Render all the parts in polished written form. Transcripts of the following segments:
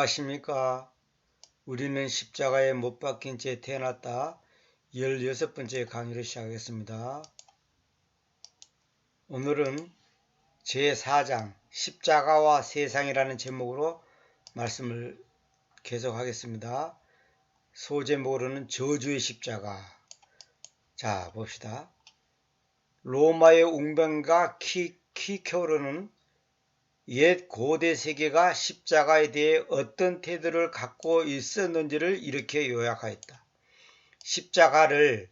안녕하십니까. 우리는 십자가에 못 박힌 채 태어났다. 16번째 강의를 시작하겠습니다. 오늘은 제4장 십자가와 세상이라는 제목으로 말씀을 계속하겠습니다. 소제목으로는 저주의 십자가. 자, 봅시다. 로마의 웅변가 키케로는 옛 고대 세계가 십자가에 대해 어떤 태도를 갖고 있었는지를 이렇게 요약하였다. 십자가를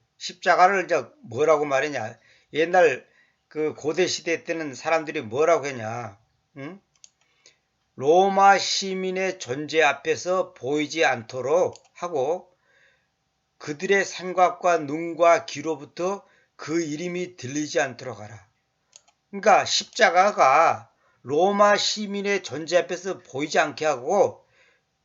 이제 뭐라고 말했냐? 옛날 그 고대 시대 때는 사람들이 뭐라고 했냐? 응? 로마 시민의 존재 앞에서 보이지 않도록 하고 그들의 생각과 눈과 귀로부터 그 이름이 들리지 않도록 하라. 그러니까 십자가가 로마 시민의 존재 앞에서 보이지 않게 하고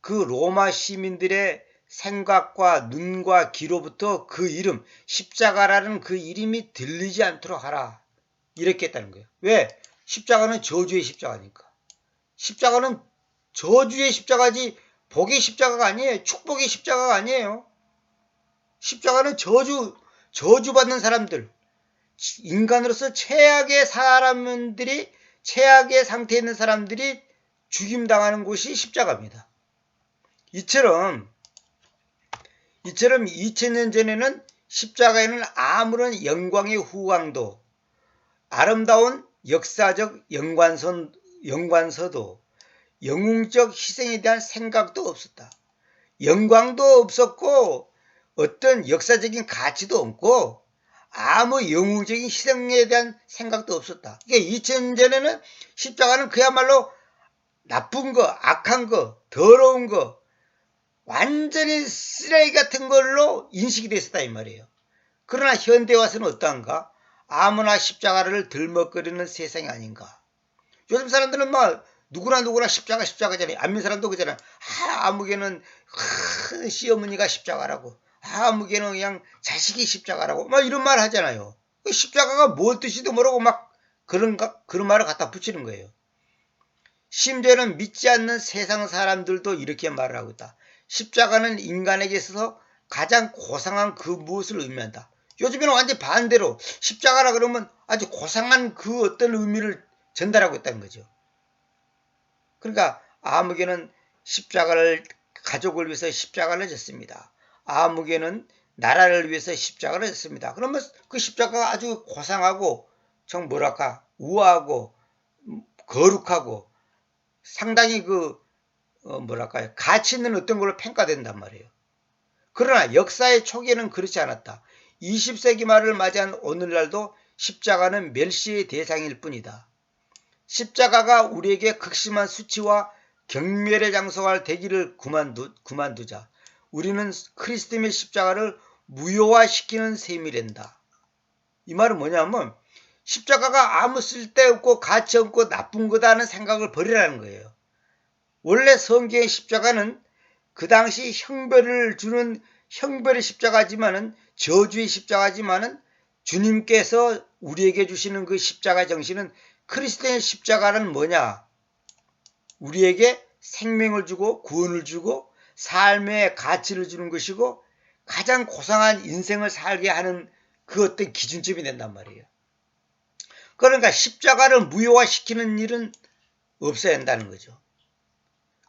그 로마 시민들의 생각과 눈과 귀로부터 그 이름, 십자가라는 그 이름이 들리지 않도록 하라. 이렇게 했다는 거예요. 왜? 십자가는 저주의 십자가니까. 십자가는 저주의 십자가지 복의 십자가가 아니에요. 축복의 십자가가 아니에요. 십자가는 저주받는 사람들, 인간으로서 최악의 상태에 있는 사람들이 죽임당하는 곳이 십자가입니다. 이처럼 2000년 전에는 십자가에는 아무런 영광의 후광도, 아름다운 역사적 연관서도, 영웅적 희생에 대한 생각도 없었다. 영광도 없었고 어떤 역사적인 가치도 없고 아무 영웅적인 희생에 대한 생각도 없었다. 그러니까 2000년 전에는 십자가는 그야말로 나쁜 거, 악한 거, 더러운 거, 완전히 쓰레기 같은 걸로 인식이 됐었다 이 말이에요. 그러나 현대에 와서는 어떠한가? 아무나 십자가를 들먹거리는 세상이 아닌가. 요즘 사람들은 막 누구나 십자가잖아요. 안 믿는 사람도 그잖아요. 아무개는 시어머니가 십자가라고. 아무개는 그냥 자식이 십자가라고. 막 이런 말 하잖아요. 십자가가 뭘 뜻이도 모르고 막 그런 말을 갖다 붙이는 거예요. 심지어는 믿지 않는 세상 사람들도 이렇게 말을 하고 있다. 십자가는 인간에게 있어서 가장 고상한 그 무엇을 의미한다. 요즘에는 완전 반대로 십자가라 그러면 아주 고상한 그 어떤 의미를 전달하고 있다는 거죠. 그러니까 아무개는 가족을 위해서 십자가를 졌습니다. 아무개는 나라를 위해서 십자가를 졌습니다. 그러면 그 십자가가 아주 고상하고 정 뭐랄까 우아하고 거룩하고 상당히 가치 있는 어떤 걸로 평가된단 말이에요. 그러나 역사의 초기에는 그렇지 않았다. 20세기 말을 맞이한 오늘날도 십자가는 멸시의 대상일 뿐이다. 십자가가 우리에게 극심한 수치와 경멸의 장소가 되기를 그만두자. 우리는 그리스도의 십자가를 무효화시키는 셈이란다. 이 말은 뭐냐면 십자가가 아무 쓸데없고 가치 없고 나쁜 거다는 생각을 버리라는 거예요. 원래 성경의 십자가는 그 당시 형벌을 주는 형벌의 십자가지만은 저주의 십자가지만은 주님께서 우리에게 주시는 그 십자가 정신은 그리스도의 십자가는 뭐냐? 우리에게 생명을 주고 구원을 주고 삶의 가치를 주는 것이고 가장 고상한 인생을 살게 하는 그 어떤 기준점이 된단 말이에요. 그러니까 십자가를 무효화시키는 일은 없어야 한다는 거죠.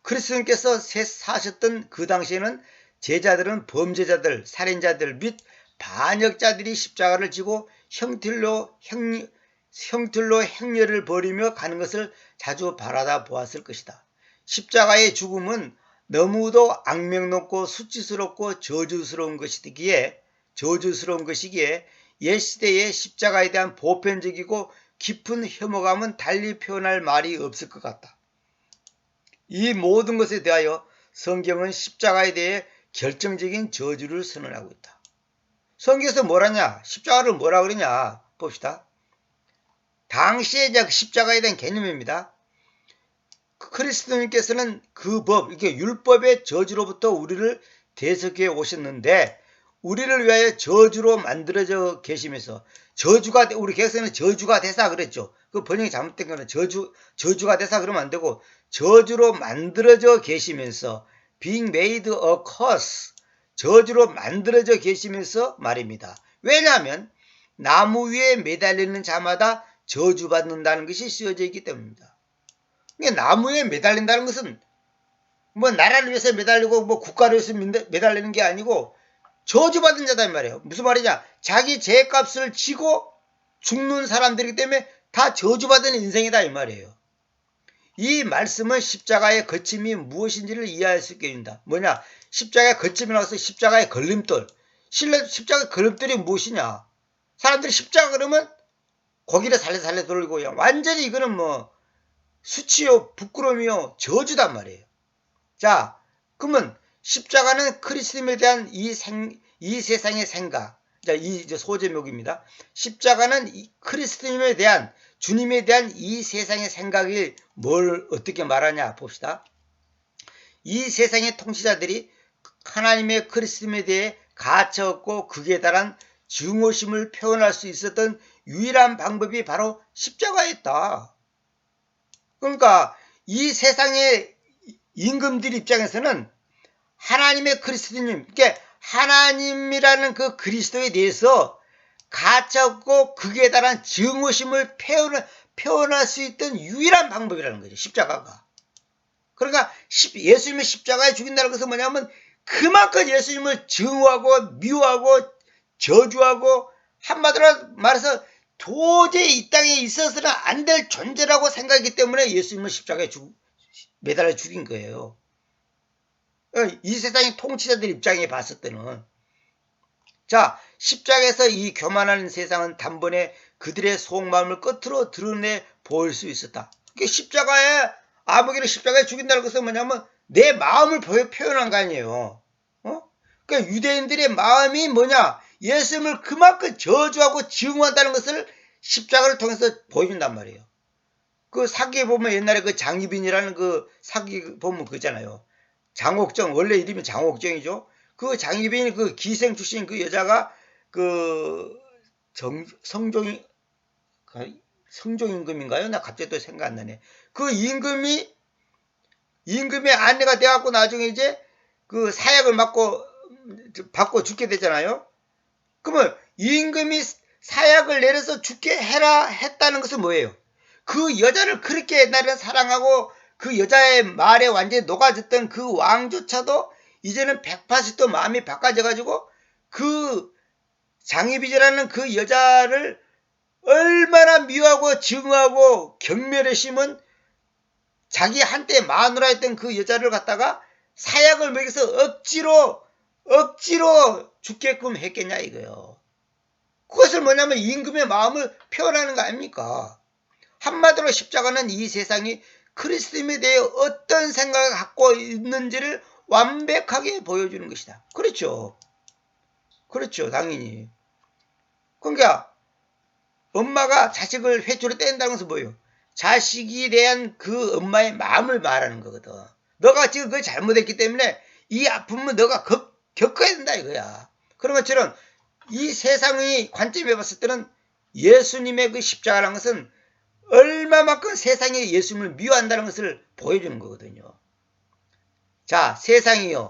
그리스도께서 사셨던 그 당시에는 제자들은 범죄자들, 살인자들 및 반역자들이 십자가를 지고 형틀로 행렬을 벌이며 가는 것을 자주 바라다 보았을 것이다. 십자가의 죽음은 너무도 악명높고 수치스럽고 저주스러운 것이기에 옛 시대의 십자가에 대한 보편적이고 깊은 혐오감은 달리 표현할 말이 없을 것 같다. 이 모든 것에 대하여 성경은 십자가에 대해 결정적인 저주를 선언하고 있다. 성경에서 뭐라냐? 십자가를 뭐라 그러냐? 봅시다. 당시의 십자가에 대한 개념입니다. 그리스도님께서는 그 법, 이게 율법의 저주로부터 우리를 대속해 오셨는데 우리를 위하여 저주로 만들어져 계시면서 우리 개혁서는 저주가 되사 그랬죠. 그 번역이 잘못된 거는 저주가 되사 그러면 안 되고 저주로 만들어져 계시면서 being made a curse, 저주로 만들어져 계시면서 말입니다. 왜냐하면 나무 위에 매달리는 자마다 저주받는다는 것이 쓰여져 있기 때문입니다. 그러니까 나무에 매달린다는 것은 뭐 나라를 위해서 매달리고 뭐 국가를 위해서 매달리는 게 아니고 저주받은 자다 이 말이에요. 무슨 말이냐? 자기 죄값을 지고 죽는 사람들이기 때문에 다 저주받은 인생이다 이 말이에요. 이 말씀은 십자가의 거침이 무엇인지를 이해할 수 있게 해준다. 뭐냐? 십자가의 거침이 나와서 십자가의 걸림돌. 십자가의 걸림돌이 무엇이냐? 사람들이 십자가 그러면 고기를 살레살레 돌리고 완전히 이거는 뭐 수치요 부끄러움이요 저주단 말이에요. 자, 그러면 십자가는 그리스도에 대한 이 세상의 생각. 자, 이 소제목입니다. 십자가는 그리스도님에 대한 주님에 대한 이 세상의 생각이 뭘 어떻게 말하냐 봅시다. 이 세상의 통치자들이 하나님의 그리스도님에 대해 가차없고 극에 달한 증오심을 표현할 수 있었던 유일한 방법이 바로 십자가였다. 그러니까 이 세상의 임금들 입장에서는 하나님의 그리스도님, 그러니까 하나님이라는 그 그리스도에 대해서 가차없고 극에 달한 증오심을 표현할 수 있던 유일한 방법이라는 거죠. 십자가가. 그러니까 예수님을 십자가에 죽인다는 것은 뭐냐면 그만큼 예수님을 증오하고 미워하고 저주하고 한마디로 말해서 도저히 이 땅에 있어서는 안 될 존재라고 생각하기 때문에 예수님을 십자가에 매달려 죽인 거예요. 이 세상의 통치자들 입장에 봤을 때는. 자, 십자가에서 이 교만한 세상은 단번에 그들의 속마음을 끝으로 드러내 보일 수 있었다. 그러니까 십자가에 아무개를 십자가에 죽인다는 것은 뭐냐면 내 마음을 표현한 거 아니에요. 그러니까 유대인들의 마음이 뭐냐? 예수님을 그만큼 저주하고 증오한다는 것을 십자가를 통해서 보여준단 말이에요. 그 사기에 보면 옛날에 그 장희빈이라는 그 사기 보면 그잖아요. 장옥정, 원래 이름이 장옥정이죠. 그 장희빈이 그 기생 출신 그 여자가 그 성종임금인가요? 나 갑자기 또 생각 안 나네. 그 임금의 아내가 돼갖고 나중에 이제 그 사약을 받고 죽게 되잖아요. 그러면 임금이 사약을 내려서 죽게 해라 했다는 것은 뭐예요? 그 여자를 그렇게 옛날에 사랑하고 그 여자의 말에 완전히 녹아졌던 그 왕조차도 이제는 180도 마음이 바꿔져가지고 그 장희비제라는 그 여자를 얼마나 미워하고 증오하고 경멸의 심은 자기 한때 마누라였던 그 여자를 갖다가 사약을 먹여서 억지로 죽게끔 했겠냐 이거요. 그것을 뭐냐면 임금의 마음을 표현하는 거 아닙니까? 한마디로 십자가는 이 세상이 그리스도에 대해 어떤 생각을 갖고 있는지를 완벽하게 보여주는 것이다. 그렇죠. 그렇죠. 당연히. 그러니까 엄마가 자식을 회초리 뗀다는 것은 뭐예요? 자식에 대한 그 엄마의 마음을 말하는 거거든. 너가 지금 그걸 잘못했기 때문에 이 아픔은 너가 겪어야 된다 이거야. 그런 것처럼 이 세상의 관점에 봤을 때는 예수님의 그 십자가라는 것은 얼마만큼 세상이 예수님을 미워한다는 것을 보여주는 거거든요. 자, 세상이요.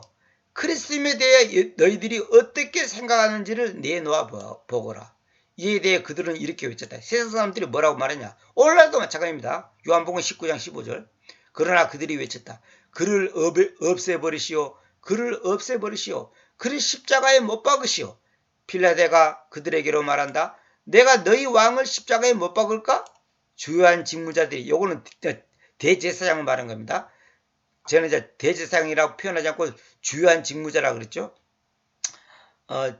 그리스도에 대해 너희들이 어떻게 생각하는지를 내놓아 보거라. 이에 대해 그들은 이렇게 외쳤다. 세상 사람들이 뭐라고 말했냐? 오늘날도 마찬가지입니다. 요한복음 19장 15절. 그러나 그들이 외쳤다. 그를 없애버리시오. 그를 없애버리시오. 그를 십자가에 못 박으시오. 빌라데가 그들에게로 말한다. 내가 너희 왕을 십자가에 못 박을까? 주요한 직무자들이, 요거는 대제사장을 말한 겁니다. 저는 이제 대제사장이라고 표현하지 않고 주요한 직무자라고 그랬죠.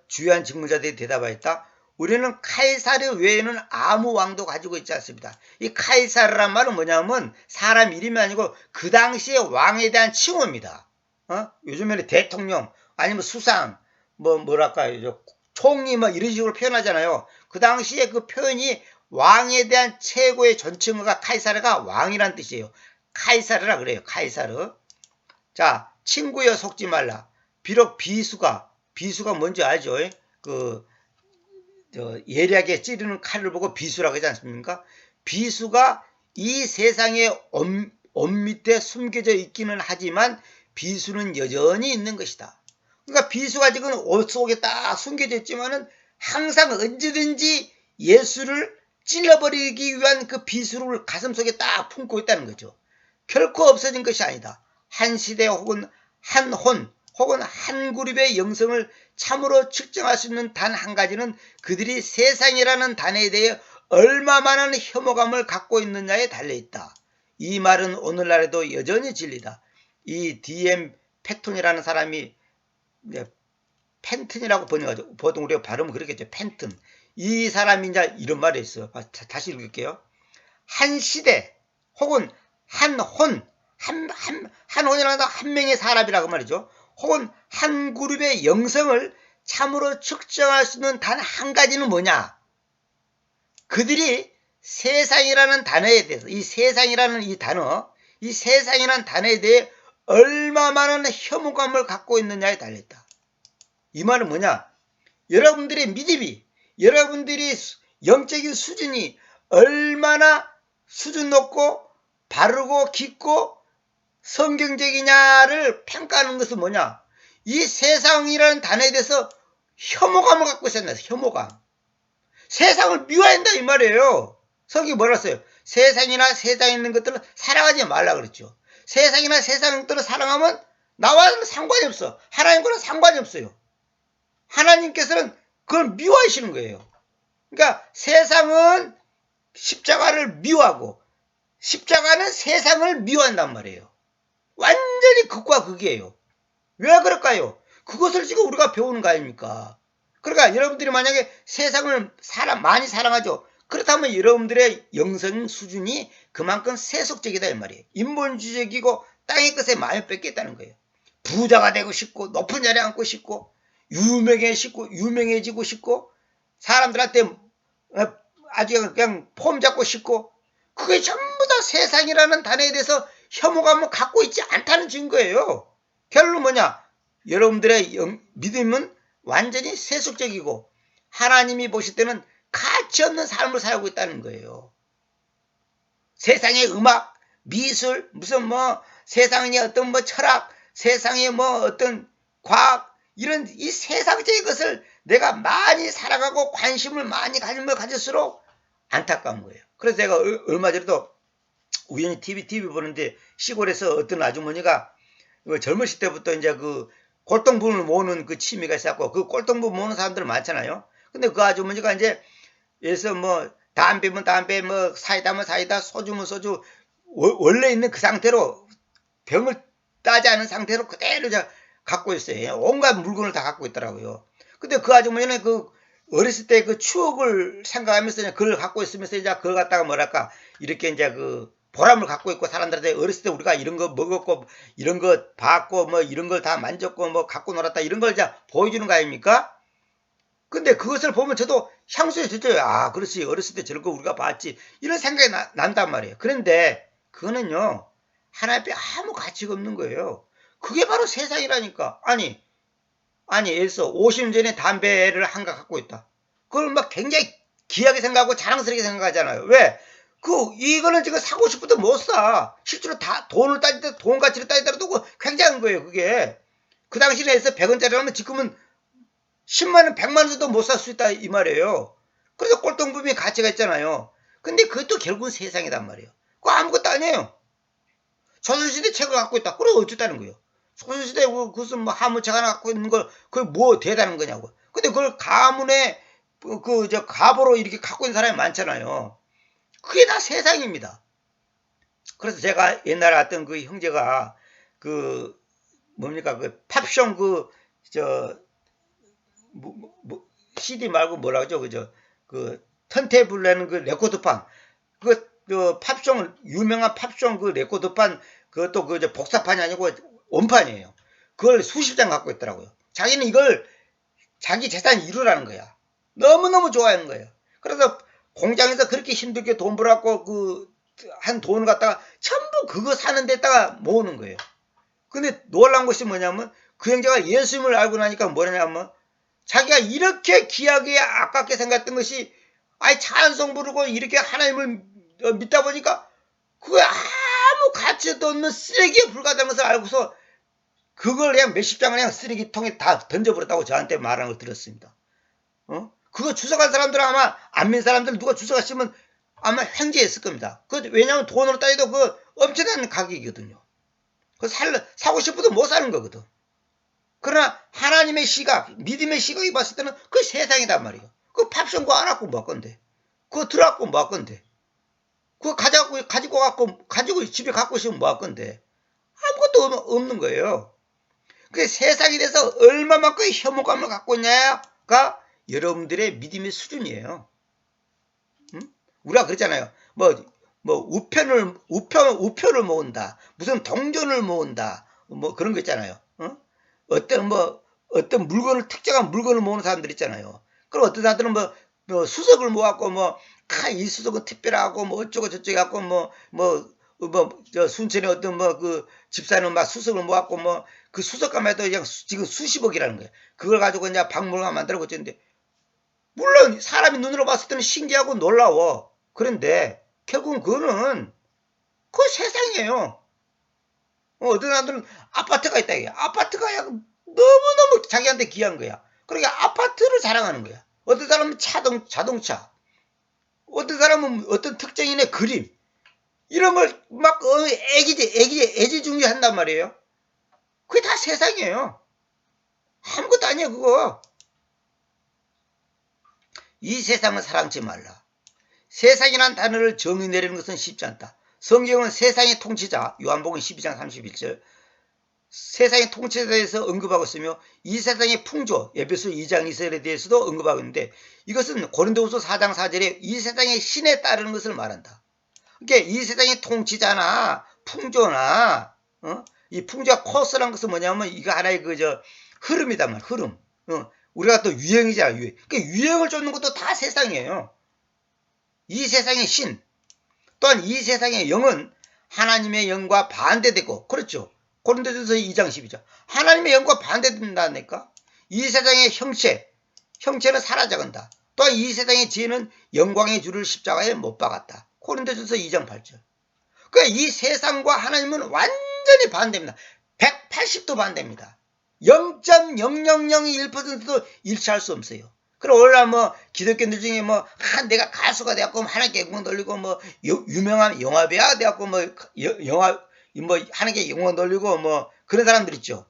주요한 직무자들이 대답하였다. 우리는 카이사르 외에는 아무 왕도 가지고 있지 않습니다. 이 카이사르란 말은 뭐냐면 사람 이름이 아니고 그 당시에 왕에 대한 칭호입니다. 요즘에는 대통령 아니면 수상 뭐랄까요 총리 뭐 이런 식으로 표현하잖아요. 그 당시에 그 표현이 왕에 대한 최고의 존칭어가 카이사르가 왕이란 뜻이에요. 카이사르라 그래요. 카이사르. 자, 친구여 속지 말라. 비록 비수가 뭔지 알죠? 예리하게 찌르는 칼을 보고 비수라고 하지 않습니까? 비수가 이 세상의 옷 밑에 숨겨져 있기는 하지만 비수는 여전히 있는 것이다. 그러니까 비수가 지금 옷 속에 딱 숨겨져 있지만은 항상 언제든지 예수를 찔러버리기 위한 그 비수를 가슴속에 딱 품고 있다는 거죠. 결코 없어진 것이 아니다. 한 시대 혹은 한 혼 혹은 한 그룹의 영성을 참으로 측정할 수 있는 단 한 가지는 그들이 세상이라는 단어에 대해 얼마만한 혐오감을 갖고 있느냐에 달려있다. 이 말은 오늘날에도 여전히 진리다. 이 D.M. 패톤이라는 사람이 펜튼이라고 번역하죠. 보통 우리가 발음은 그렇겠죠. 펜튼. 이 사람이 이제 이런 말을 했어요. 다시 읽을게요. 한 시대 혹은 한 혼, 한 혼이라는 한 명의 사람이라고 말이죠. 혹은 한 그룹의 영성을 참으로 측정할 수 있는 단 한 가지는 뭐냐? 그들이 세상이라는 단어에 대해서, 이 세상이라는 이 단어, 이 세상이라는 단어에 대해 얼마만한 혐오감을 갖고 있느냐에 달렸다. 이 말은 뭐냐? 여러분들의 믿음이, 여러분들이 영적인 수준이 얼마나 수준 높고 바르고 깊고 성경적이냐를 평가하는 것은 뭐냐? 이 세상이라는 단어에 대해서 혐오감을 갖고 있었나? 혐오감. 세상을 미워한다 이 말이에요. 성경이 뭐라 했어요? 세상이나 세상에 있는 것들을 사랑하지 말라 그랬죠. 세상이나 세상 것들을 사랑하면 나와는 상관이 없어. 하나님과는 상관이 없어요. 하나님께서는 그걸 미워하시는 거예요. 그러니까 세상은 십자가를 미워하고 십자가는 세상을 미워한단 말이에요. 완전히 극과 극이에요. 왜 그럴까요? 그것을 지금 우리가 배우는 거 아닙니까? 그러니까 여러분들이 만약에 세상을 많이 사랑하죠. 그렇다면 여러분들의 영성 수준이 그만큼 세속적이다 이 말이에요. 인본주의적이고 땅의 것에 마음을 뺏겠다는 거예요. 부자가 되고 싶고 높은 자리에 앉고 싶고 유명해지고 싶고 사람들한테 아주 그냥 폼 잡고 싶고 그게 전부 다 세상이라는 단어에 대해서 혐오감을 갖고 있지 않다는 증거예요. 결론은 뭐냐? 여러분들의 믿음은 완전히 세속적이고 하나님이 보실 때는 가치 없는 삶을 살고 있다는 거예요. 세상의 음악, 미술, 무슨 세상의 어떤 철학, 세상의 어떤 과학, 이런 이 세상적인 것을 내가 많이 살아가고 관심을 많이 가질수록 안타까운 거예요. 그래서 제가 얼마 전에도 우연히 TV 보는데 시골에서 어떤 아주머니가 젊으실 때부터 이제 그 꼴통분을 모으는 그 취미가 있었고 그 꼴통분 모으는 사람들 많잖아요. 근데 그 아주머니가 이제 예서 담배면 담배, 사이다면 사이다, 소주면 소주 원래 있는 그 상태로 병을 따지 않은 상태로 그대로 갖고 있어요. 온갖 물건을 다 갖고 있더라고요. 근데 그 아주머니는 그 어렸을 때 그 추억을 생각하면서 그걸 갖고 있으면서 이제 그걸 갖다가 뭐랄까 이렇게 이제 그 보람을 갖고 있고 사람들한테 어렸을 때 우리가 이런 거 먹었고 이런 거 봤고 이런 걸 다 만졌고 갖고 놀았다 이런 걸 이제 보여주는 거 아닙니까? 근데 그것을 보면 저도 향수에 젖어요. 아, 그렇지. 어렸을 때 저런 거 우리가 봤지. 이런 생각이 난단 말이에요. 그런데 그거는요. 하나님 앞에 아무 가치가 없는 거예요. 그게 바로 세상이라니까. 아니 예를 들어서 50년 전에 담배를 한 가 갖고 있다. 그걸 굉장히 귀하게 생각하고 자랑스럽게 생각하잖아요. 왜? 이거는 지금 사고 싶어도 못 사. 실제로 다 돈을 따지다, 돈 가치를 따지더라도 굉장한 거예요, 그게. 그 당시에 해서 100원짜리라면 지금은 10만원, 100만원 줘도 못 살 수 있다, 이 말이에요. 그래서 꼴통부분이 가치가 있잖아요. 근데 그것도 결국은 세상이란 말이에요. 그거 아무것도 아니에요. 조선시대 책을 갖고 있다. 그래, 어쨌다는 거예요. 조선시대 무슨 하무책 하나 갖고 있는 걸, 그게 뭐 대단한 거냐고. 근데 그걸 가문에, 가보로 이렇게 갖고 있는 사람이 많잖아요. 그게 다 세상입니다. 그래서 제가 옛날에 왔던 그 형제가, 팝송 CD 말고 뭐라 그러죠? 턴테이블라는 그 레코드판. 팝송, 유명한 팝송 그 레코드판, 그것도 복사판이 아니고 원판이에요. 그걸 수십 장 갖고 있더라고요. 자기는 이걸 자기 재산 이루라는 거야. 너무너무 좋아하는 거예요. 그래서 공장에서 그렇게 힘들게 돈 벌었고, 한 돈을 갖다가 전부 그거 사는 데다가 모으는 거예요. 근데 놀라운 것이 뭐냐면, 그 형제가 예수님을 알고 나니까 뭐냐면, 자기가 이렇게 귀하게 아깝게 생각했던 것이 찬송 부르고 이렇게 하나님을 믿다 보니까 그게 아무 가치도 없는 쓰레기에 불과하다는 것을 알고서 그걸 그냥 몇십 장을 그냥 쓰레기통에 다 던져버렸다고 저한테 말하는 걸 들었습니다. 그거 주워간 사람들은 아마 안 믿는 사람들 누가 주워갔으면 아마 횡재했을 겁니다. 왜냐하면 돈으로 따져도 그 엄청난 가격이거든요. 사고 싶어도 못 사는 거거든. 그러나 하나님의 시각, 믿음의 시각이 봤을 때는 그 세상이단 말이에요. 그 팝션 그거 안 갖고 뭐 할 건데? 그거 들어갖고 뭐 할 건데? 그거 가지고 집에 갖고 있으면 뭐 할 건데? 아무것도 없는 거예요. 그 세상에 대해서 얼마만큼 혐오감을 갖고 있냐가 여러분들의 믿음의 수준이에요. 우리가 그랬잖아요. 우표를 모은다. 무슨 동전을 모은다. 뭐 그런 거 있잖아요. 어떤 물건을, 특정한 물건을 모으는 사람들 있잖아요. 그럼 어떤 사람들은 수석을 모았고, 이 수석은 특별하고, 어쩌고 저쩌고 하고, 순천에 어떤 집사는 막 수석을 모았고, 그 수석가만 해도 그냥 지금 수십억이라는 거예요. 그걸 가지고 이제 박물관 만들고 있는데, 물론 사람이 눈으로 봤을 때는 신기하고 놀라워. 그런데 결국은 그거는 그 세상이에요. 어떤 사람들은 아파트가 있다. 아파트가 너무너무 자기한테 귀한 거야. 그러니까 아파트를 자랑하는 거야. 어떤 사람은 자동차. 어떤 사람은 어떤 특정인의 그림. 이런 걸 막 애지중지한단 말이에요. 그게 다 세상이에요. 아무것도 아니야 그거. 이 세상을 사랑치 말라. 세상이란 단어를 정의 내리는 것은 쉽지 않다. 성경은 세상의 통치자, 요한복음 12장 31절, 세상의 통치자에 대해서 언급하고 있으며 이 세상의 풍조, 에베소 2장 2절에 대해서도 언급하고 있는데 이것은 고린도후서 4장 4절에 이 세상의 신에 따르는 것을 말한다. 그러니까 이 세상의 통치자나 풍조나 이 풍조와 코스라는 것은 뭐냐면 이거 하나의 흐름이단 말이야. 흐름. 우리가 또 유행이잖아. 유행. 그러니까 유행을 쫓는 것도 다 세상이에요. 이 세상의 신, 또한 이 세상의 영은 하나님의 영과 반대되고, 그렇죠. 고린도전서 2장 12절. 하나님의 영과 반대된다니까. 이 세상의 형체는 사라져간다. 또한 이 세상의 지혜는 영광의 주를 십자가에 못 박았다. 고린도전서 2장 8절. 그러니까 이 세상과 하나님은 완전히 반대입니다. 180도 반대입니다. 0.0001%도 일치할 수 없어요. 그럼 오늘날 기독교인들 중에 내가 가수가 돼갖고 하나님께 영광 돌리고 유명한 영화배우가 돼갖고 하나님께 영광 돌리고 그런 사람들 있죠.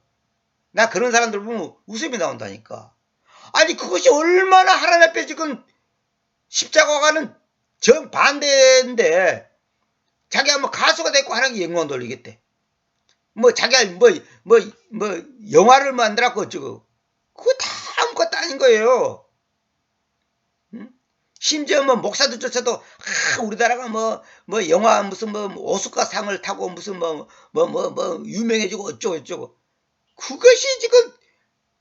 나 그런 사람들 보면 웃음이 나온다니까. 아니 그것이 얼마나 하나님 앞에 지금 십자가와는 정반대인데 자기가 가수가 됐고 하나님께 영광 돌리겠대. 자기가 영화를 만들었고 어쩌고. 그거 다 아무것도 아닌 거예요. 심지어 목사들조차도 우리나라가 영화 무슨 오스카상을 타고 무슨 유명해지고 어쩌고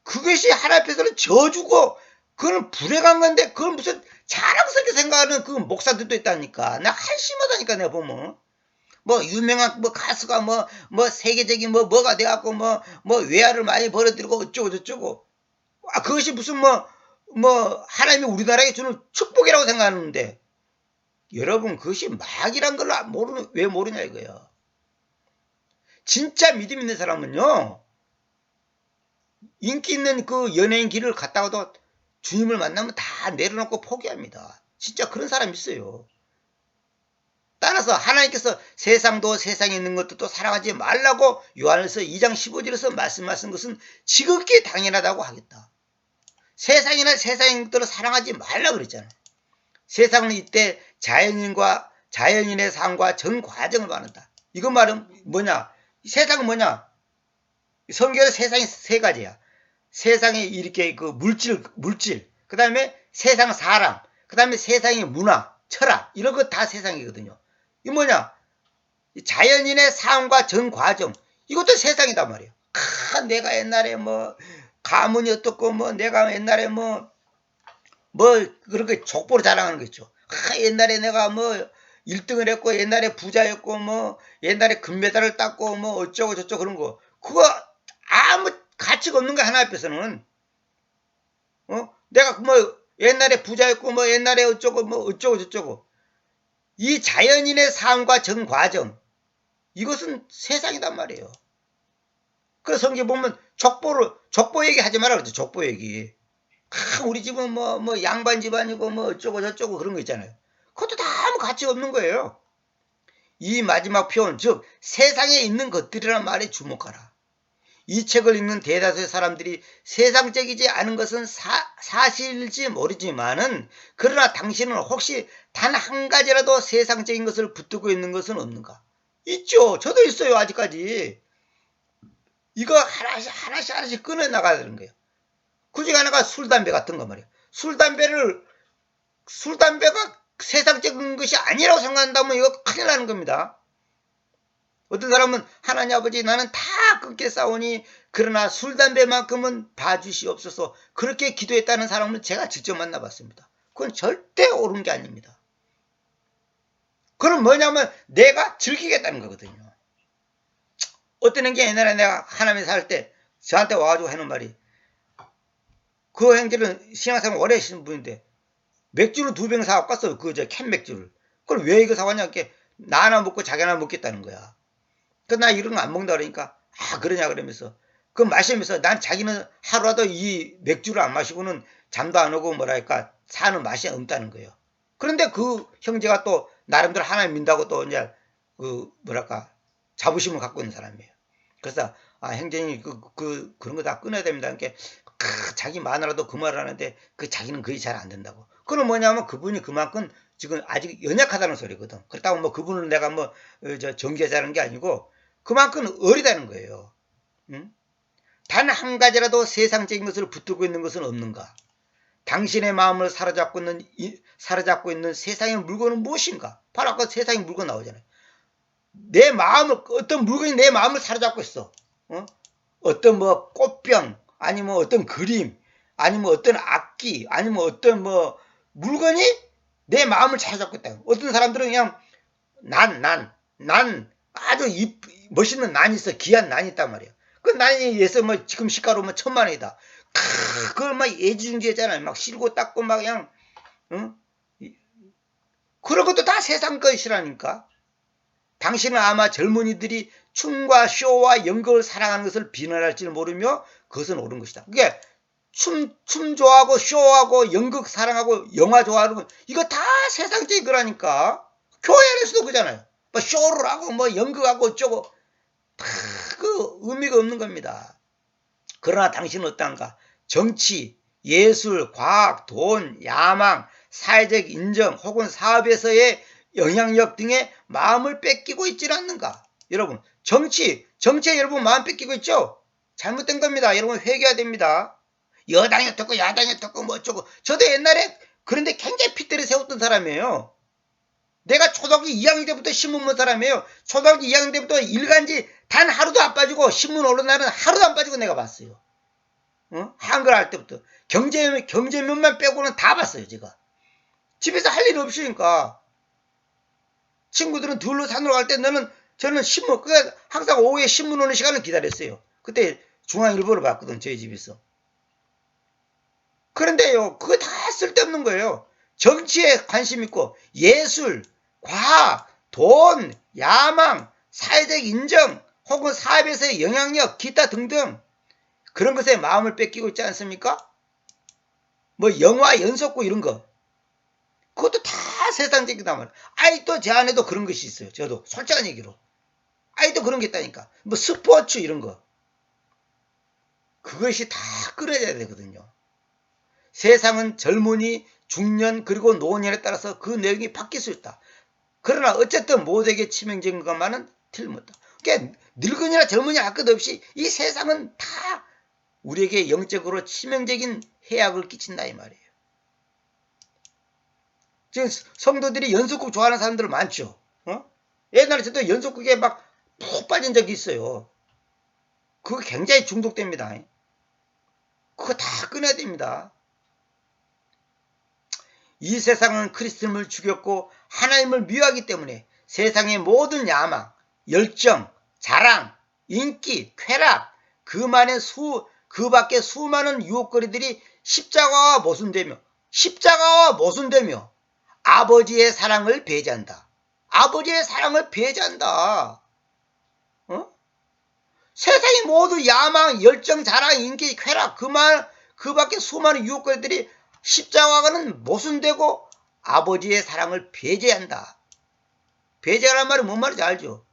그것이 하나님 앞에서는 저주고 그건 불행한 건데 그걸 무슨 자랑스럽게 생각하는 그 목사들도 있다니까. 나 한심하다니까 내가 보면. 유명한 가수가 세계적인 뭐가 돼갖고 외화를 많이 벌어들이고 어쩌고 저쩌고. 그것이 무슨 하나님이 우리나라에 주는 축복이라고 생각하는데 여러분 그것이 마귀란 걸 왜 모르냐 이거야. 진짜 믿음 있는 사람은요 인기 있는 그 연예인 길을 갔다가도 주님을 만나면 다 내려놓고 포기합니다. 진짜 그런 사람 있어요. 따라서 하나님께서 세상도 세상에 있는 것도 사랑하지 말라고 요한일서 2장 15절에서 말씀하신 것은 지극히 당연하다고 하겠다. 세상이나 세상의 것들을 사랑하지 말라고 그랬잖아요. 세상은 이때 자연인의 삶과 전 과정을 말한다. 이거 말은 뭐냐? 세상은 뭐냐? 성경의 세상이 세 가지야. 세상에 이렇게 그 물질, 그 다음에 세상 사람, 그 다음에 세상의 문화, 철학, 이런 거 다 세상이거든요. 이 뭐냐? 자연인의 삶과 전 과정, 이것도 세상이단 말이에요. 내가 옛날에 가문이 어떻고 내가 옛날에 그렇게 족보로 자랑하는 거 있죠. 옛날에 내가 1등을 했고 옛날에 부자였고 옛날에 금메달을 땄고 어쩌고 저쩌고 그런 거. 그거 아무 가치가 없는 거야 하나님 앞에서는. 내가 옛날에 부자였고 옛날에 어쩌고 저쩌고. 이 자연인의 삶과 전 과정, 이것은 세상이단 말이에요. 그래서 성경 보면 족보 얘기 하지 마라 그러죠. 족보 얘기. 우리 집은 뭐 양반 집안이고 뭐 어쩌고 저쩌고 그런 거 있잖아요. 그것도 다 아무 가치 없는 거예요. 이 마지막 표현, 즉 세상에 있는 것들이란 말에 주목하라. 이 책을 읽는 대다수의 사람들이 세상적이지 않은 것은 사실일지 모르지만은, 그러나 당신은 혹시 단 한 가지라도 세상적인 것을 붙들고 있는 것은 없는가? 있죠. 저도 있어요. 아직까지. 이거 하나씩 끊어 나가야 되는 거예요. 그중에 하나가 술, 담배 같은 거 말이에요. 술, 담배가 세상적인 것이 아니라고 생각한다면 이거 큰일 나는 겁니다. 어떤 사람은 하나님 아버지 나는 다 끊게 싸우니 그러나 술, 담배만큼은 봐주시옵소서 그렇게 기도했다는 사람은 제가 직접 만나봤습니다. 그건 절대 옳은 게 아닙니다. 그건 뭐냐면 내가 즐기겠다는 거거든요. 어떤 게 옛날에 내가 하나님에 살 때 저한테 와가지고 하는 말이, 그 형제는 신앙생활 오래 하시는 분인데 맥주를 2병 사갖고 갔어요. 캔 맥주를. 그걸 왜 이거 사왔냐? 나 하나 먹고 자기 하나 먹겠다는 거야. 나 이런 거 안 먹는다 그러니까, 그러냐 그러면서 그 마시면서 난 자기는 하루라도 이 맥주를 안 마시고는 잠도 안 오고 뭐랄까 사는 맛이 없다는 거예요. 그런데 그 형제가 또 나름대로 하나님 믿다고 또 이제 뭐랄까 자부심을 갖고 있는 사람이에요. 그래서 형제님 그런 거 다 끊어야 됩니다. 그러니까 자기 마누라도 그 말을 하는데 자기는 그게 잘 안 된다고. 그건 뭐냐면 그분이 그만큼 지금 아직 연약하다는 소리거든. 그렇다고 뭐 그분을 내가 정죄하자는 게 아니고 그만큼 어리다는 거예요. 응? 단 한 가지라도 세상적인 것을 붙들고 있는 것은 없는가? 당신의 마음을 사로잡고 있는 세상의 물건은 무엇인가? 바로 아까 세상의 물건 나오잖아요. 내 마음을, 어떤 물건이 내 마음을 사로잡고 있어. 어떤 꽃병, 아니면 어떤 그림, 아니면 어떤 악기, 아니면 어떤 물건이 내 마음을 사로잡고 있다. 어떤 사람들은 그냥 난 아주 멋있는 난이 있어. 귀한 난이 있단 말이야. 그 난이 예서 지금 시가로 1,000만 원이다. 그걸 애지중지했잖아요. 막 실고 닦고 그냥, 응? 그런 것도 다 세상 것이라니까. 당신은 아마 젊은이들이 춤과 쇼와 연극을 사랑하는 것을 비난할지는 모르며 그것은 옳은 것이다. 그게 춤 좋아하고 쇼하고 연극 사랑하고 영화 좋아하는 거 이거 다 세상적인 거라니까. 교회 안에서도 그잖아요. 쇼를 하고 연극하고 어쩌고 다 의미가 없는 겁니다. 그러나 당신은 어떠한가? 정치, 예술, 과학, 돈, 야망, 사회적 인정 혹은 사업에서의 영향력 등의 마음을 뺏기고 있지 않는가? 여러분, 정치에 여러분 마음 뺏기고 있죠? 잘못된 겁니다. 여러분 회개해야 됩니다. 여당이 어떻고 야당이 어떻고 어쩌고. 저도 옛날에 그런데 굉장히 핏대를 세웠던 사람이에요. 내가 초등학교 2학년 때부터 신문 본 사람이에요. 초등학교 2학년 때부터 일간지 단 하루도 안 빠지고 신문 오는 날은 하루도 안 빠지고 내가 봤어요. 한글 할 때부터 경제면만 빼고는 다 봤어요. 제가 집에서 할 일 없으니까 친구들은 둘로 산으로 갈 때 저는 신문 항상 오후에 신문 오는 시간을 기다렸어요. 그때 중앙일보를 봤거든. 저희 집에서. 그런데요 그거 다 쓸데없는 거예요. 정치에 관심 있고 예술, 과학, 돈, 야망, 사회적 인정 혹은 사업에서의 영향력 기타 등등 그런 것에 마음을 뺏기고 있지 않습니까? 영화 연속곡 이런 거 그것도 다 세상적이다 말이야. 아이도 제 안에도 그런 것이 있어요. 저도 솔직한 얘기로 아이도 그런 게 있다니까. 스포츠 이런 거 그것이 다 끊어져야 되거든요. 세상은 젊은이, 중년 그리고 노년에 따라서 그 내용이 바뀔 수 있다. 그러나 어쨌든 모두에게 치명적인 것만은 틀림없다. 그러니까 늙은이나 젊은이 할 것 없이 이 세상은 다 우리에게 영적으로 치명적인 해악을 끼친다 이 말이에요. 지금 성도들이 연속곡 좋아하는 사람들 많죠. 옛날에 저도 연속곡에 막 푹 빠진 적이 있어요. 그거 굉장히 중독됩니다. 그거 다 끊어야 됩니다. 이 세상은 그리스도를 죽였고 하나님을 미워하기 때문에 세상의 모든 야망, 열정, 자랑, 인기, 쾌락, 그 밖에 수많은 유혹거리들이 십자가와 모순되며 아버지의 사랑을 배제한다. 아버지의 사랑을 배제한다. 세상이 모두 야망, 열정, 자랑, 인기, 쾌락, 그 밖에 수많은 유혹거리들이 십자가는 모순되고 아버지의 사랑을 배제한다. 배제하란 말이 뭔 말인지 알죠?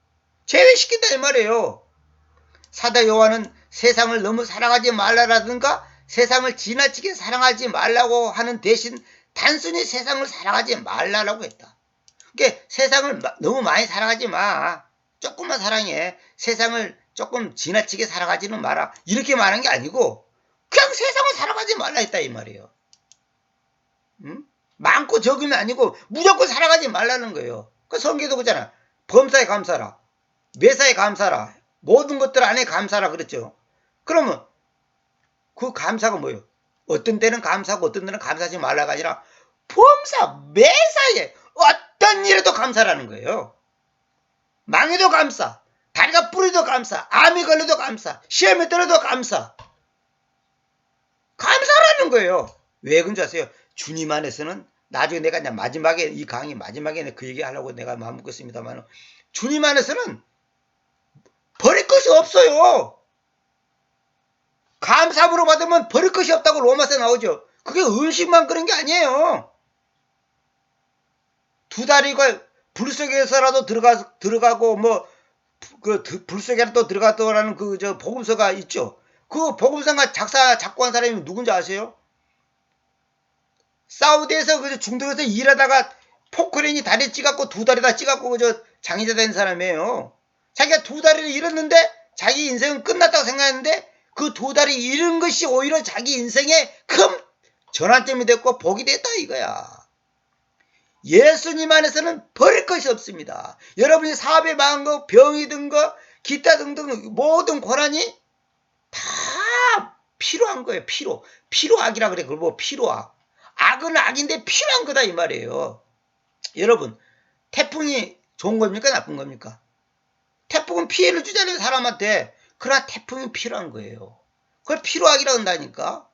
제외시킨다 이 말이에요. 사도 요한은 세상을 너무 사랑하지 말라라든가 세상을 지나치게 사랑하지 말라고 하는 대신 단순히 세상을 사랑하지 말라라고 했다. 그러니까 세상을 너무 많이 사랑하지 마. 조금만 사랑해. 세상을 조금 지나치게 사랑하지는 마라. 이렇게 말한 게 아니고 그냥 세상을 사랑하지 말라 했다 이 말이에요. 응? 많고 적으면 아니고 무조건 사랑하지 말라는 거예요. 그 성경도 그렇잖아. 범사에 감사라. 매사에 감사라. 모든 것들 안에 감사라 그랬죠. 그러면 그 감사가 뭐예요? 어떤 때는 감사하고 어떤 때는 감사하지 말라가 아니라 범사 매사에 어떤 일에도 감사라는 거예요. 망해도 감사, 다리가 부러져도 감사, 암이 걸려도 감사, 시험에 들어도 감사. 감사라는 거예요. 왜 그런지 아세요? 주님 안에서는 나중에 내가 마지막에 이 강의 마지막에 그 얘기 하려고 내가 마음 먹고 있습니다만 주님 안에서는 버릴 것이 없어요. 감사함으로 받으면 버릴 것이 없다고 로마서에 나오죠. 그게 음식만 그런 게 아니에요. 두 다리가 불 속에서라도 들어가고 불 속에라도 들어가더라는 복음서가 있죠. 그 복음서가 작고한 사람이 누군지 아세요? 사우디에서 중동에서 일하다가 포크레인이 다리 찌갖고 두 다리 다 찌갖고 장애자 된 사람이에요. 자기가 두 다리를 잃었는데 자기 인생은 끝났다고 생각했는데 그 두 다리 잃은 것이 오히려 자기 인생의 큰 전환점이 됐고 복이 됐다 이거야. 예수님 안에서는 버릴 것이 없습니다. 여러분이 사업에 망한 거, 병이 든 거, 기타 등등 모든 고난이 다 필요한 거예요. 필요악이라 그래. 그걸 뭐 필요악. 악은 악인데 필요한 거다 이 말이에요. 여러분, 태풍이 좋은 겁니까? 나쁜 겁니까? 태풍은 피해를 주잖아요, 사람한테. 그러나 태풍이 필요한 거예요. 그걸 필요악이라 한다니까.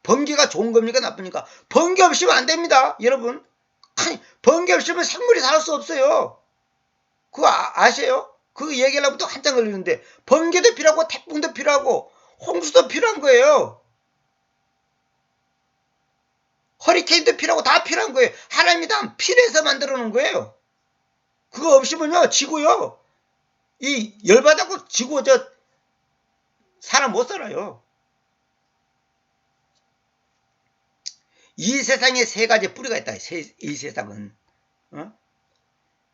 번개가 좋은 겁니까? 나쁩니까? 번개 없이면 안 됩니다, 여러분. 아니, 번개 없이면 생물이 살 수 없어요. 그거 아세요? 그 얘기하려면 또 한참 걸리는데 번개도 필요하고 태풍도 필요하고 홍수도 필요한 거예요. 허리케인도 필요하고 다 필요한 거예요. 하나님이 다 필요해서 만들어 놓은 거예요. 그거 없으면요 지구요 이 열받아고 지구 사람 못 살아요. 이 세상에 세 가지 뿌리가 있다. 이 세상은.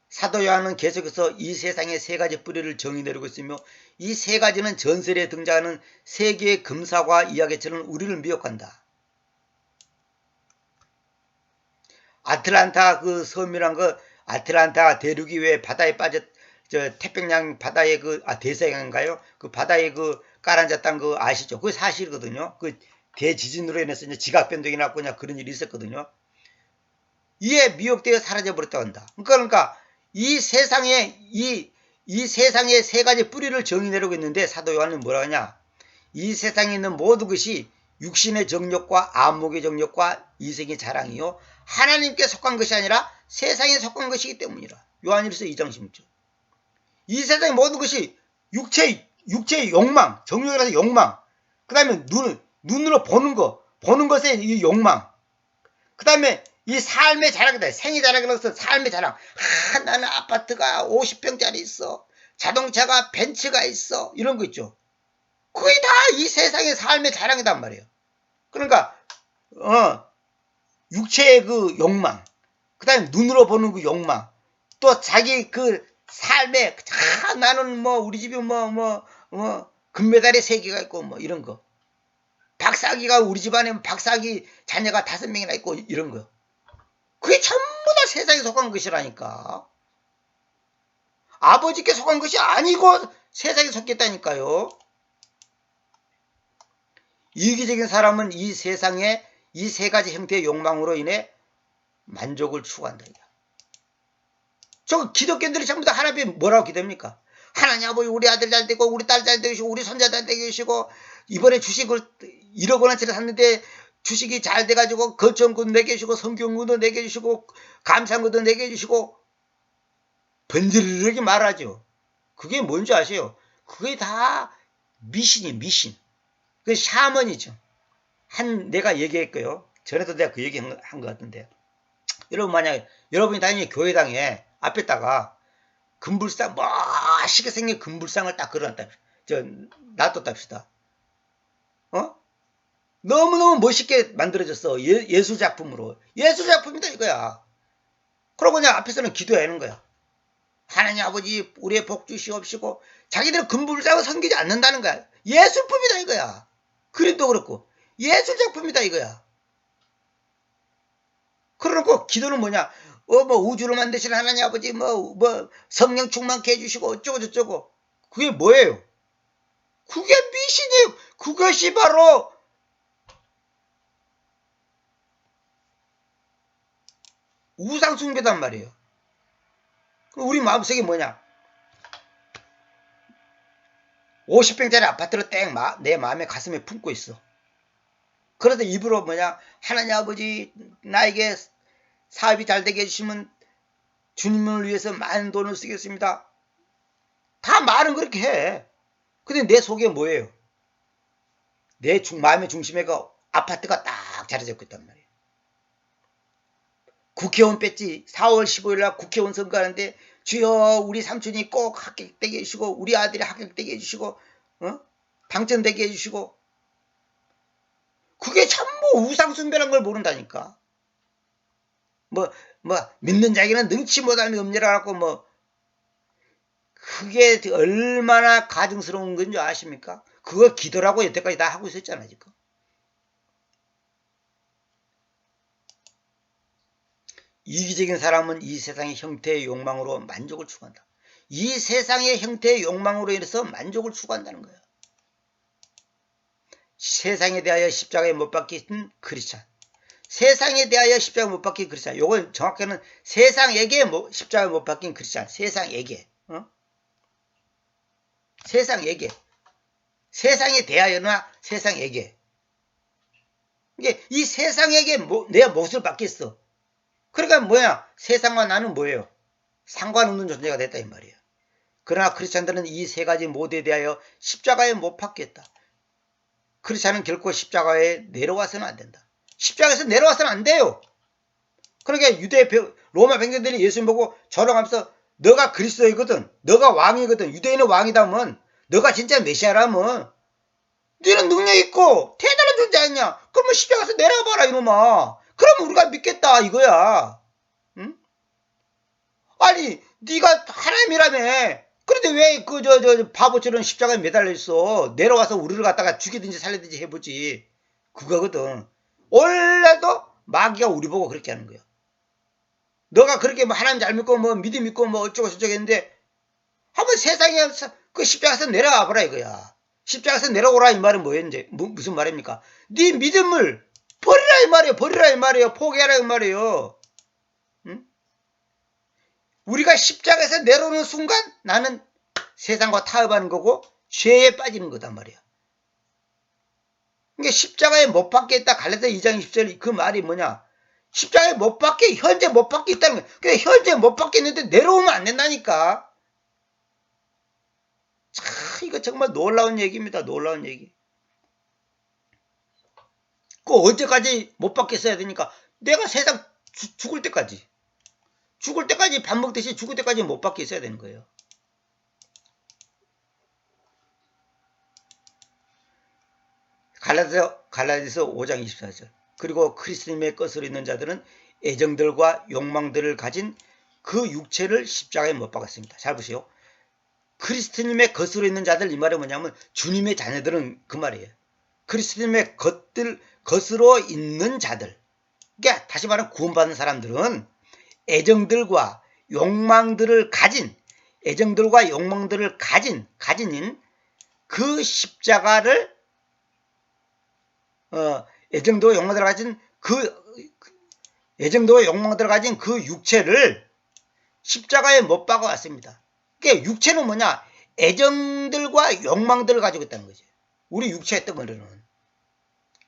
사도 요한은 계속해서 이 세상의 세 가지 뿌리를 정의 내리고 있으며 이 세 가지는 전설에 등장하는 세계의 금사과 이야기처럼 우리를 미혹한다. 아틀란타 그 섬이란 거 아틀란타 대륙이 왜 바다에 태평양 바다에 대서양인가요? 그 바다에 깔아앉았다는 거 아시죠? 그게 사실이거든요. 그 대지진으로 인해서 이제 지각 변동이 났고 그런 일이 있었거든요. 이에 미혹되어 사라져버렸다고 한다. 그러니까 이 세상에 이 세상의 세 가지 뿌리를 정의 내리고 있는데 사도 요한은 뭐라 하냐? 이 세상에 있는 모든 것이 육신의 정욕과 안목의 정욕과 이생의 자랑이요 하나님께 속한 것이 아니라 세상에 속한 것이기 때문이라. 요한일서 2장 16절. 이 세상의 모든 것이 육체의 욕망, 정욕이라서 욕망. 그 다음에 눈으로 보는 것의 이 욕망. 그 다음에 이 삶의 자랑이다. 생의 자랑이라고 해서 삶의 자랑. 나는 아파트가 50평짜리 있어. 자동차가 벤츠가 있어. 이런 거 있죠. 그게 다 이 세상의 삶의 자랑이단 말이에요. 그러니까 육체의 그 욕망, 그 다음에 눈으로 보는 그 욕망, 또 자기 그 삶에 나는 우리 집에 금메달이 3개가 있고 이런 거. 박사기가 우리 집안에 박사기 자녀가 5명이나 있고 이런 거. 그게 전부 다 세상에 속한 것이라니까. 아버지께 속한 것이 아니고 세상에 속했다니까요. 이기적인 사람은 이 세상에 이 세 가지 형태의 욕망으로 인해 만족을 추구한다. 저 기독교인들이 전부 다 하나님 뭐라고 기도합니까? 하나님 아버지 우리 아들 잘 되고 우리 딸 잘 되시고 우리 손자 잘 되게 해주시고 이번에 주식을 1억 원어치를 샀는데 주식이 잘 돼가지고 거청금도 내게 해주시고 성경금도 내게 해주시고 감상금도 내게 해주시고 번지르르하게 말하죠. 그게 뭔지 아세요? 그게 다 미신이 미신. 그 샤머니즘. 내가 얘기했고요. 전에도 내가 그 얘기 한 것 같은데. 여러분 만약에 여러분이 다니는 교회당에 앞에다가 금불상 멋있게 생긴 금불상을 딱 걸어놨다. 놔뒀답시다. 너무너무 멋있게 만들어졌어. 예술작품으로. 예술작품이다 이거야. 그러고 그냥 앞에서는 기도하는 거야. 하나님 아버지 우리의 복 주시옵시고 자기들은 금불상을 섬기지 않는다는 거야. 예술품이다 이거야. 그림도 그렇고 예술작품이다 이거야. 그러고 기도는 뭐냐? 뭐 우주를 만드신 하나님 아버지 뭐 성령 충만케 해주시고 어쩌고 저쩌고. 그게 뭐예요? 그게 미신이에요. 그것이 바로 우상 숭배단 말이에요. 우리 마음속에 뭐냐? 50평짜리 아파트를 내 마음에 가슴에 품고 있어. 그래서 입으로 뭐냐? 하나님 아버지 나에게 사업이 잘 되게 해주시면 주님을 위해서 많은 돈을 쓰겠습니다. 다 말은 그렇게 해. 근데 내 속에 뭐예요? 내 마음의 중심에 그 아파트가 딱 자리잡고 있단 말이에요. 국회의원 뺐지. 4월 15일 날 국회의원 선거하는데 주여 우리 삼촌이 꼭 합격되게 해주시고 우리 아들이 합격되게 해주시고 당첨되게 해주시고. 그게 전부 우상숭배란 걸 모른다니까. 믿는 자에게는 능치 못함이 없느라고 그게 얼마나 가증스러운 건지 아십니까? 그거 기도라고 여태까지 다 하고 있었잖아 지금. 이기적인 사람은 이 세상의 형태의 욕망으로 만족을 추구한다. 이 세상의 형태의 욕망으로 인해서 만족을 추구한다는 거예요. 세상에 대하여 십자가에 못 박힌 크리스찬. 세상에 대하여 십자가에 못 박힌 크리스찬. 요건 정확히는 세상에게 십자가에 못 박힌 크리스찬. 세상에게. 세상에게. 세상에 대하여나 세상에게. 이게 이 세상에게 내 몫을 받겠어. 그러니까 뭐야? 세상과 나는 뭐예요? 상관없는 존재가 됐다 이 말이에요. 그러나 크리스찬들은 이 세 가지 모두에 대하여 십자가에 못 박겠다. 크리스찬은 결코 십자가에 내려와서는 안 된다. 십자가에서 내려와서는 안 돼요. 그러니까 로마 백성들이 예수님 보고 저러면서 너가 그리스도이거든. 너가 왕이거든. 유대인의 왕이다면 너가 진짜 메시아라면 너는 능력 있고 대단한 존재 아니냐. 그러면 십자가에서 내려와봐라 이놈아. 그럼 우리가 믿겠다 이거야. 응? 아니 네가 하나님이라며. 그런데 왜 바보처럼 십자가에 매달려 있어. 내려와서 우리를 갖다가 죽이든지 살리든지 해보지. 그거거든. 원래도 마귀가 우리 보고 그렇게 하는 거야. 너가 그렇게 하나님 잘 믿고 믿음 믿고 어쩌고 저쩌고 했는데 한번 세상에 그 십자가에서 내려와 보라 이거야. 십자가에서 내려오라 이 말은 뭐였는지 무슨 말입니까? 네 믿음을 버리라 이 말이에요. 버리라 이 말이에요. 포기하라 이 말이에요. 응? 우리가 십자가에서 내려오는 순간 나는 세상과 타협하는 거고 죄에 빠지는 거단 말이야. 그러니까 십자가에 못 박겠다. 갈라디아 2장 20절 그 말이 뭐냐? 십자가에 못 박게 현재 못 박게 있다는 거야. 그래 현재 못 박겠는데 내려오면 안 된다니까. 참 이거 정말 놀라운 얘기입니다. 놀라운 얘기. 그 언제까지 못 박겠어야 되니까 내가 세상 죽을 때까지 밥 먹듯이 죽을 때까지 못 박게 있어야 되는 거예요. 갈라디아서 5장 24절. 그리고 그리스도님의 것으로 있는 자들은 애정들과 욕망들을 가진 그 육체를 십자가에 못 박았습니다. 잘 보세요. 그리스도님의 것으로 있는 자들 이 말은 뭐냐면 주님의 자녀들은 그 말이에요. 그리스도님의 것으로 있는 자들. 그러니까 다시 말하면 구원받은 사람들은 애정들과 욕망들을 가진 가진 그 십자가를 애정도와 욕망들을 가진 그 육체를 십자가에 못 박아 왔습니다. 그러니까 육체는 뭐냐? 애정들과 욕망들을 가지고 있다는 거죠. 우리 육체의 덩어리는.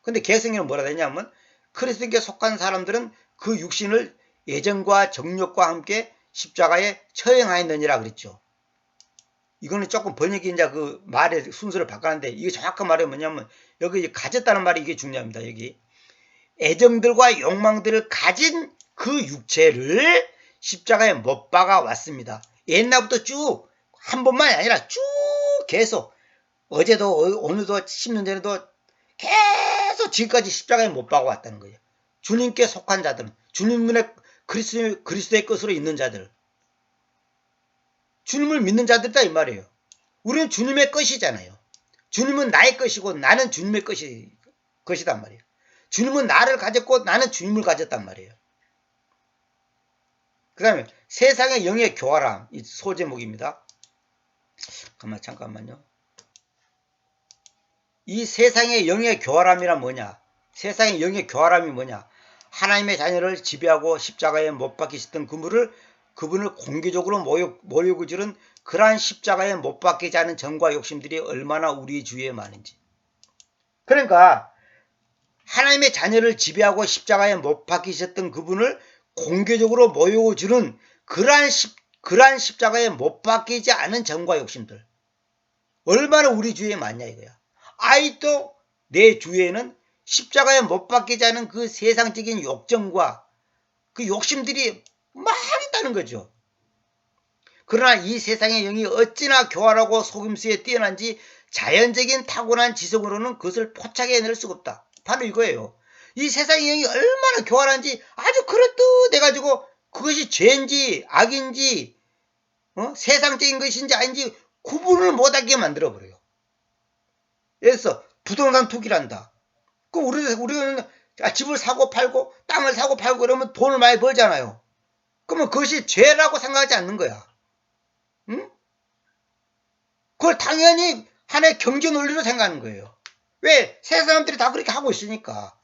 근데 개성에는 뭐라 되냐면 그리스도께 속한 사람들은 그 육신을 애정과 정욕과 함께 십자가에 처형하였느니라 그랬죠. 이거는 조금 번역이 이제 그 말의 순서를 바꿨는데, 이게 정확한 말이 뭐냐면, 여기 가졌다는 말이 이게 중요합니다. 여기. 애정들과 욕망들을 가진 그 육체를 십자가에 못 박아 왔습니다. 옛날부터 쭉, 한 번만이 아니라 쭉 계속, 어제도, 오늘도, 10년 전에도 계속 지금까지 십자가에 못 박아 왔다는 거예요. 주님께 속한 자들은, 주님의 그리스도의 것으로 있는 자들, 주님을 믿는 자들이다 이 말이에요. 우리는 주님의 것이잖아요. 주님은 나의 것이고 나는 주님의 것이단 말이에요. 주님은 나를 가졌고 나는 주님을 가졌단 말이에요. 그 다음에 세상의 영의 교활함, 이 소제목입니다. 잠깐만요. 이 세상의 영의 교활함이란 뭐냐? 세상의 영의 교활함이 뭐냐? 하나님의 자녀를 지배하고 십자가에 못 박히셨던 그분을 공개적으로 모욕을 지른 그러한 십자가에 못 박히지 않은 정과 욕심들이 얼마나 우리 주위에 많은지. 그러니까 하나님의 자녀를 지배하고 십자가에 못 박히셨던 그분을 공개적으로 모욕을 주는 그러한 십자가에 못 박히지 않은 정과 욕심들. 얼마나 우리 주위에 많냐 이거야. 아직도 내 주위에는 십자가에 못 박히지 않은 그 세상적인 욕정과 그 욕심들이 막 있다는 거죠. 그러나 이 세상의 영이 어찌나 교활하고 속임수에 뛰어난지 자연적인 타고난 지성으로는 그것을 포착해낼 수가 없다. 바로 이거예요. 이 세상의 영이 얼마나 교활한지 아주 그럴듯해가지고 그것이 죄인지 악인지 세상적인 것인지 아닌지 구분을 못하게 만들어버려요. 예를 들어서 부동산 투기란다. 우리는 집을 사고 팔고 땅을 사고 팔고 그러면 돈을 많이 벌잖아요. 그러면 그것이 죄라고 생각하지 않는 거야. 응? 그걸 당연히 하나의 경제 논리로 생각하는 거예요. 왜? 세상 사람들이 다 그렇게 하고 있으니까.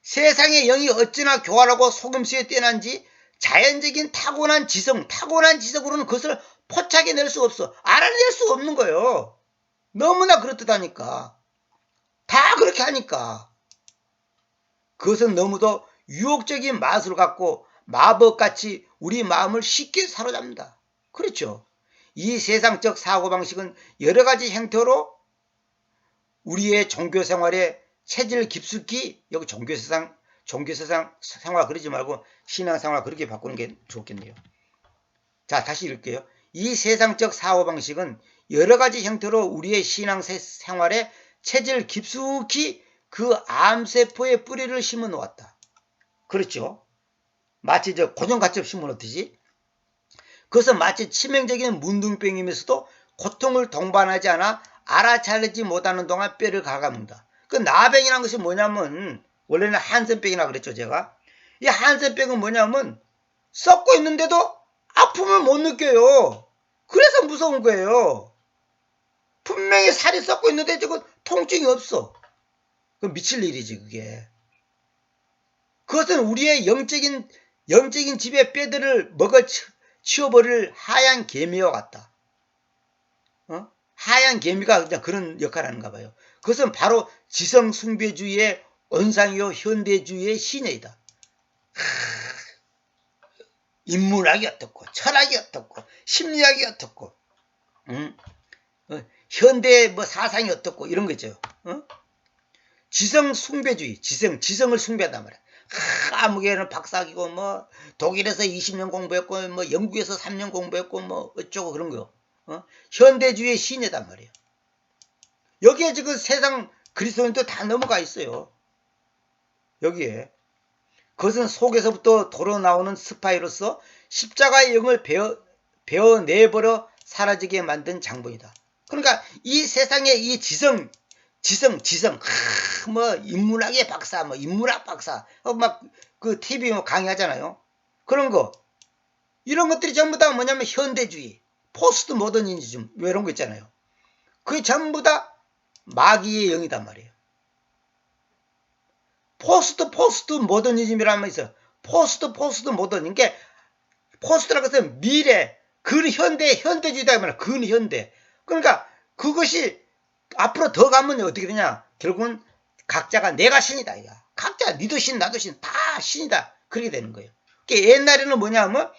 세상의 영이 어찌나 교활하고 속임수에 뛰어난지 자연적인 타고난 지성으로는 그것을 포착해낼 수가 없어. 알아낼 수가 없는 거예요. 너무나 그렇듯하니까. 다 그렇게 하니까. 그것은 너무도 유혹적인 마술을 갖고 마법같이 우리 마음을 쉽게 사로잡는다. 그렇죠. 이 세상적 사고방식은 여러 가지 형태로 우리의 종교생활에 체질 깊숙이, 여기 종교세상 생활 그러지 말고 신앙생활 그렇게 바꾸는 게 좋겠네요. 자, 다시 읽을게요. 이 세상적 사고방식은 여러 가지 형태로 우리의 신앙생활에 체질 깊숙이 그 암세포의 뿌리를 심어 놓았다. 그렇죠. 마치 고정가첩 심어 놓듯이. 그것은 마치 치명적인 문둥병이면서도 고통을 동반하지 않아 알아차리지 못하는 동안 뼈를 갉아먹는다. 그 나병이라는 것이 뭐냐면, 원래는 한센병이라고 그랬죠, 제가. 이 한센병은 뭐냐면, 썩고 있는데도 아픔을 못 느껴요. 그래서 무서운 거예요. 분명히 살이 썩고 있는데 지금 통증이 없어. 그 미칠 일이지, 그게. 그것은 우리의 영적인 집의 뼈들을 먹어 치워버릴 하얀 개미와 같다. 하얀 개미가 그냥 그런 역할을 하는가 봐요. 그것은 바로 지성숭배주의의 원상이요 현대주의의 신예이다. 인문학이 어떻고 철학이 어떻고 심리학이 어떻고 현대 사상이 어떻고 이런 거죠. 지성숭배주의, 지성을 숭배한단 말이야. 아무개는 박사기고 독일에서 20년 공부했고 영국에서 3년 공부했고 어쩌고 그런 거. 현대주의의 신이단 말이에요. 여기에 지금 세상 그리스도인도 다 넘어가 있어요. 여기에. 그것은 속에서부터 돌아나오는 스파이로서 십자가의 영을 베어내버려 사라지게 만든 장본이다. 그러니까 이 세상의 이 지성, 인문학의 박사, 인문학 박사, 그 TV 강의하잖아요. 그런 거. 이런 것들이 전부 다 뭐냐면 현대주의, 포스트 모더니즘, 이런 거 있잖아요. 그게 전부 다 마귀의 영이단 말이에요. 포스트 모더니즘이라는 말 있어요. 포스트 모더니즘. 이게 포스트라고 해서 미래, 현대주의다 말이야. 근현대. 그러니까 그것이 앞으로 더 가면 어떻게 되냐? 결국은 각자가 내가 신이다. 각자 니도 신, 나도 신, 다 신이다. 그렇게 되는 거예요. 옛날에는 뭐냐면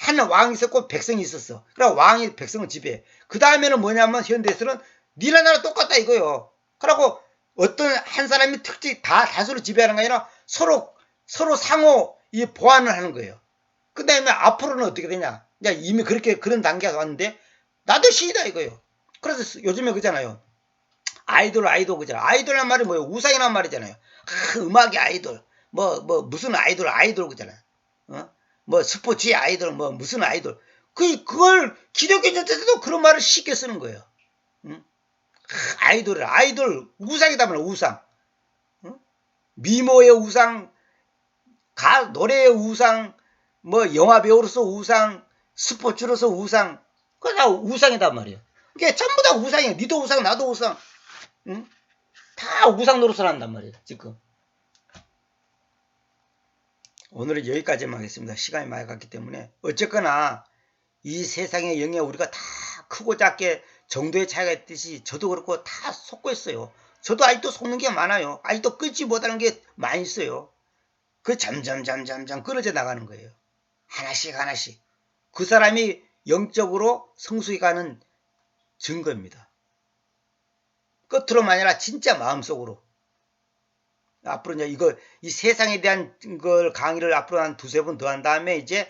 한 왕이 있었고 백성이 있었어. 그러니까 왕이 백성을 지배해. 그 다음에는 뭐냐면 현대에서는 니네 나라 똑같다 이거요. 그러고 어떤 한 사람이 다수를 지배하는 게 아니라 서로 상호 이 보완을 하는 거예요. 그 다음에 앞으로는 어떻게 되냐. 이미 그런 단계가 왔는데 나도 시이다 이거예요. 그래서 요즘에 그잖아요. 아이돌 그잖아. 아이돌란 말이 뭐예요? 우상이란 말이잖아요. 음악의 아이돌. 무슨 아이돌 그잖아요. 뭐 스포츠의 아이돌, 무슨 아이돌. 그걸 기독교 전체에서도 그런 말을 쉽게 쓰는 거예요. 응? 아이돌, 우상이다 말이야, 우상. 응? 미모의 우상, 노래의 우상, 영화 배우로서 우상, 스포츠로서 우상. 그거 다 우상이단 말이에요. 그게 전부 다 우상이에요. 니도 우상, 나도 우상. 응? 다 우상 노릇을 한단 말이에요, 지금. 오늘은 여기까지만 하겠습니다. 시간이 많이 갔기 때문에. 어쨌거나, 이 세상의 영역 우리가 다 크고 작게 정도의 차이가 있듯이 저도 그렇고 다 속고 있어요. 저도 아직도 속는 게 많아요. 아직도 끊지 못하는 게 많이 있어요. 그 점점 끊어져 나가는 거예요. 하나씩. 그 사람이 영적으로 성숙해 가는 증거입니다. 끝으로만 아니라 진짜 마음속으로. 앞으로 이제 이 세상에 대한 걸 강의를 앞으로 한 두세 번 더 한 다음에 이제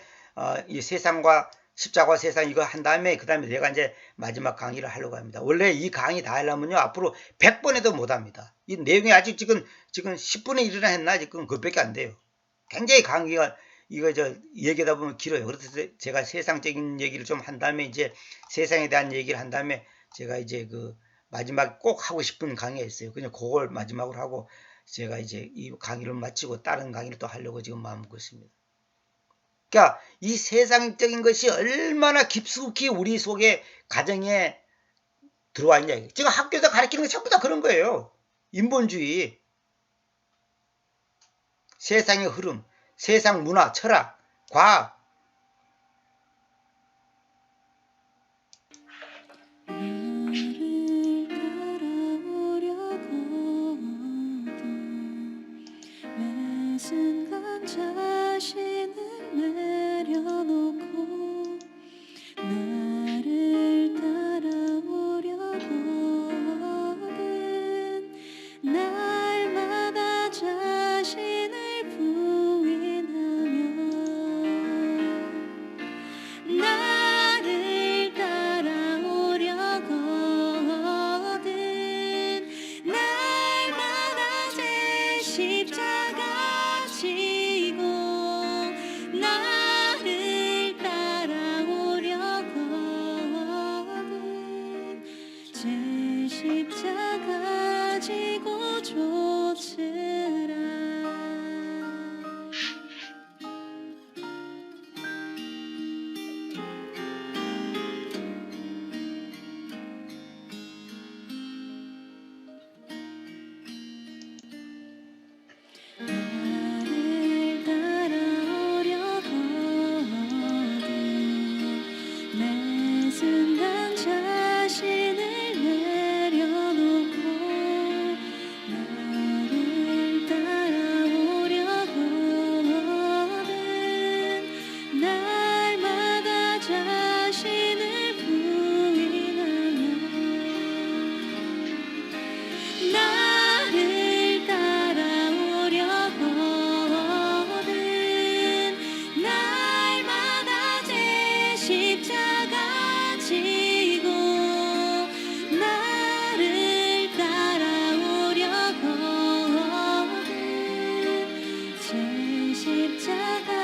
이 세상과 십자가 세상 이거 한 다음에 그 다음에 내가 이제 마지막 강의를 하려고 합니다. 원래 이 강의 다 하려면요 앞으로 100번 해도 못합니다. 이 내용이 아직 지금 10분의 1이나 했나 지금 그것밖에 안 돼요. 굉장히 강의가 이거 얘기하다 보면 길어요. 그래서 제가 세상적인 얘기를 좀 한 다음에 이제 세상에 대한 얘기를 한 다음에 제가 이제 그 마지막 꼭 하고 싶은 강의가 있어요. 그냥 그걸 마지막으로 하고 제가 이제 이 강의를 마치고 다른 강의를 또 하려고 지금 마음먹고 있습니다. 그러니까 이 세상적인 것이 얼마나 깊숙이 우리 속에 가정에 들어와 있냐. 지금 학교에서 가르치는 게 전부 다 그런 거예요. 인본주의, 세상의 흐름, 세상 문화, 철학, 과학. 순간 자신을 내려놓고 나를 따라오려거든 날마다 자신을 부인하며 나를 따라오려거든 날마다 제 십자가 지고 나를 따라오려거든 제 십자가 지고 쫓으라 나를 따라오려거든 매 순간 자신을 내려놓고 나를 따라오려거든 날마다 자신을 부인하며 나를 따라오려거든 날마다 제 십자가 지고 나를 따라오려거든 제 십자가